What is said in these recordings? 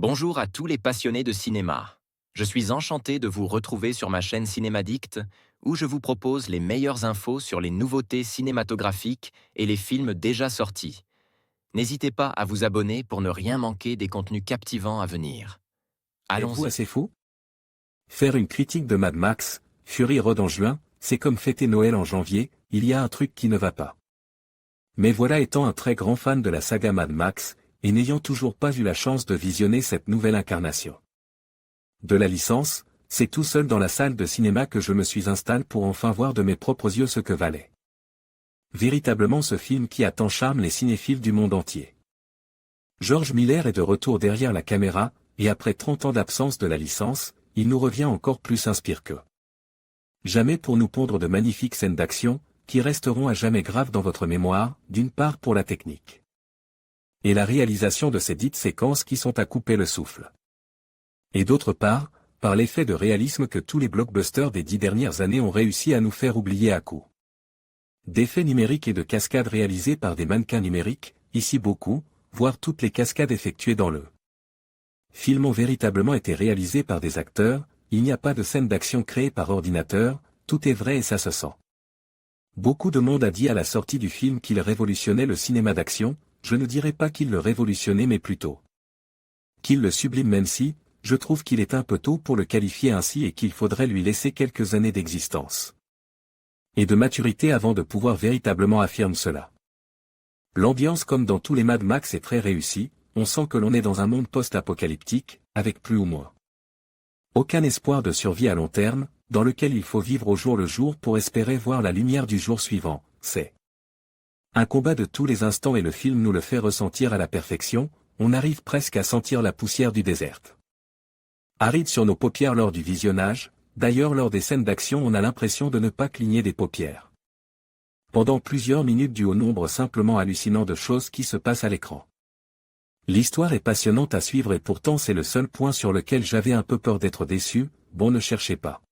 Bonjour à tous les passionnés de cinéma. Je suis enchanté de vous retrouver sur ma chaîne Cinémadicte, où je vous propose les meilleures infos sur les nouveautés cinématographiques et les films déjà sortis. N'hésitez pas à vous abonner pour ne rien manquer des contenus captivants à venir. Êtes-vous Allons-y. assez fou? Faire une critique de Mad Max, Fury Road en juin, c'est comme fêter Noël en janvier, il y a un truc qui ne va pas. Mais voilà, étant un très grand fan de la saga Mad Max, et n'ayant toujours pas eu la chance de visionner cette nouvelle incarnation de la licence, c'est tout seul dans la salle de cinéma que je me suis installé pour enfin voir de mes propres yeux ce que valait véritablement ce film qui a tant charme les cinéphiles du monde entier. George Miller est de retour derrière la caméra, et après 30 ans d'absence de la licence, il nous revient encore plus inspiré que jamais pour nous pondre de magnifiques scènes d'action, qui resteront à jamais graves dans votre mémoire, d'une part pour la technique et la réalisation de ces dites séquences qui sont à couper le souffle. Et d'autre part, par l'effet de réalisme que tous les blockbusters des 10 dernières années ont réussi à nous faire oublier à coup d'effets numériques et de cascades réalisées par des mannequins numériques, ici beaucoup, voire toutes les cascades effectuées dans le film ont véritablement été réalisées par des acteurs, il n'y a pas de scène d'action créée par ordinateur, tout est vrai et ça se sent. Beaucoup de monde a dit à la sortie du film qu'il révolutionnait le cinéma d'action, je ne dirais pas qu'il le révolutionnait mais plutôt qu'il le sublime, même si, je trouve qu'il est un peu tôt pour le qualifier ainsi et qu'il faudrait lui laisser quelques années d'existence et de maturité avant de pouvoir véritablement affirmer cela. L'ambiance comme dans tous les Mad Max est très réussie, on sent que l'on est dans un monde post-apocalyptique, avec plus ou moins aucun espoir de survie à long terme, dans lequel il faut vivre au jour le jour pour espérer voir la lumière du jour suivant, c'est un combat de tous les instants et le film nous le fait ressentir à la perfection, on arrive presque à sentir la poussière du désert aride sur nos paupières lors du visionnage, d'ailleurs lors des scènes d'action on a l'impression de ne pas cligner des paupières pendant plusieurs minutes dû au nombre simplement hallucinant de choses qui se passent à l'écran. L'histoire est passionnante à suivre et pourtant c'est le seul point sur lequel j'avais un peu peur d'être déçu, bon ne cherchez pas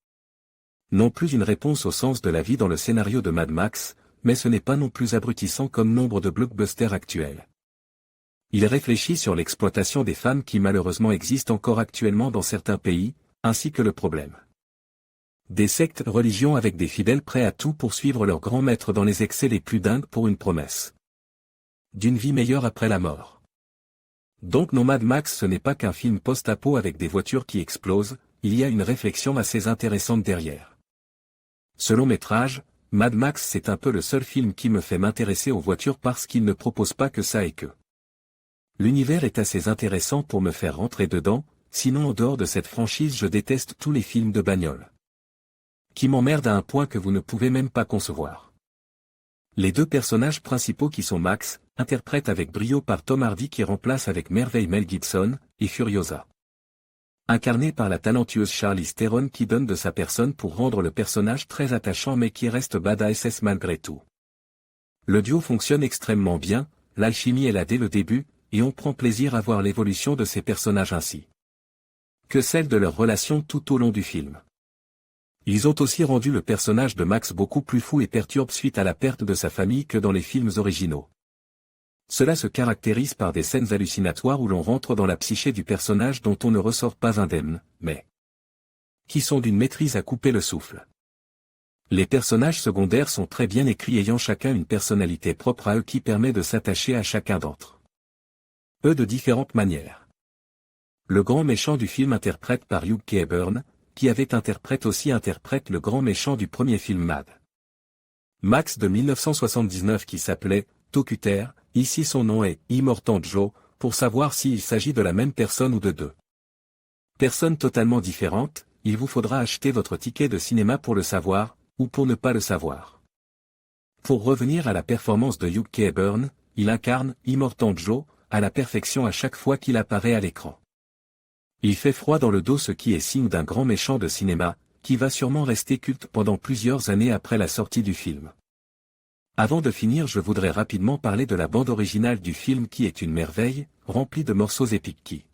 non plus une réponse au sens de la vie dans le scénario de Mad Max, mais ce n'est pas non plus abrutissant comme nombre de blockbusters actuels. Il réfléchit sur l'exploitation des femmes qui malheureusement existent encore actuellement dans certains pays, ainsi que le problème des sectes religions avec des fidèles prêts à tout pour suivre leur grand maître dans les excès les plus dingues pour une promesse d'une vie meilleure après la mort. Donc non, Mad Max ce n'est pas qu'un film post-apo avec des voitures qui explosent, il y a une réflexion assez intéressante derrière. Ce long métrage, Mad Max c'est un peu le seul film qui me fait m'intéresser aux voitures parce qu'il ne propose pas que ça et que l'univers est assez intéressant pour me faire rentrer dedans, sinon en dehors de cette franchise je déteste tous les films de bagnole qui m'emmerdent à un point que vous ne pouvez même pas concevoir. Les deux personnages principaux qui sont Max, interprète avec brio par Tom Hardy qui remplace avec merveille Mel Gibson, et Furiosa, incarné par la talentueuse Charlize Theron qui donne de sa personne pour rendre le personnage très attachant mais qui reste badass malgré tout. Le duo fonctionne extrêmement bien, l'alchimie est là dès le début, et on prend plaisir à voir l'évolution de ces personnages ainsi que celle de leur relation tout au long du film. Ils ont aussi rendu le personnage de Max beaucoup plus fou et perturbe suite à la perte de sa famille que dans les films originaux. Cela se caractérise par des scènes hallucinatoires où l'on rentre dans la psyché du personnage dont on ne ressort pas indemne, mais qui sont d'une maîtrise à couper le souffle. Les personnages secondaires sont très bien écrits ayant chacun une personnalité propre à eux qui permet de s'attacher à chacun d'entre eux de différentes manières. Le grand méchant du film interprète par Hugh Keaburn, qui interprète le grand méchant du premier film Mad Max de 1979 qui s'appelait Tocuter, ici son nom est Immortan Joe, pour savoir s'il s'agit de la même personne ou de deux personnes totalement différentes, il vous faudra acheter votre ticket de cinéma pour le savoir, ou pour ne pas le savoir. Pour revenir à la performance de Hugh Keaburn, il incarne Immortan Joe à la perfection à chaque fois qu'il apparaît à l'écran. Il fait froid dans le dos ce qui est signe d'un grand méchant de cinéma, qui va sûrement rester culte pendant plusieurs années après la sortie du film. Avant de finir je voudrais rapidement parler de la bande originale du film qui est une merveille, remplie de morceaux épiques qui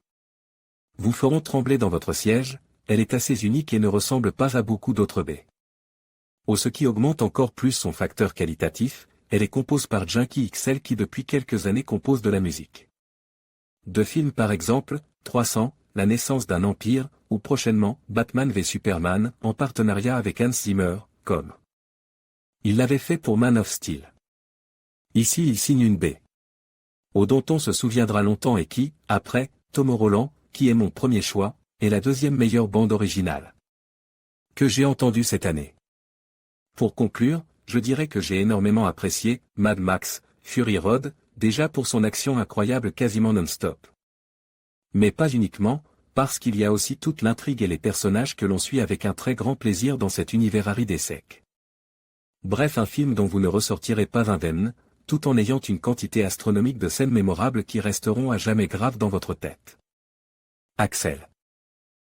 vous feront trembler dans votre siège, elle est assez unique et ne ressemble pas à beaucoup d'autres baies. Ce qui augmente encore plus son facteur qualitatif, elle est composée par Junkie XL qui depuis quelques années compose de la musique de films par exemple, 300, La naissance d'un empire, ou prochainement, Batman v Superman, en partenariat avec Hans Zimmer, comme il l'avait fait pour Man of Steel. Ici il signe une baie. Au dont on se souviendra longtemps et qui, après, Tomorrowland, qui est mon premier choix, est la deuxième meilleure bande originale que j'ai entendue cette année. Pour conclure, je dirais que j'ai énormément apprécié Mad Max, Fury Road, déjà pour son action incroyable quasiment non-stop. Mais pas uniquement, parce qu'il y a aussi toute l'intrigue et les personnages que l'on suit avec un très grand plaisir dans cet univers aride et sec. Bref, un film dont vous ne ressortirez pas indemne, tout en ayant une quantité astronomique de scènes mémorables qui resteront à jamais graves dans votre tête. Axel.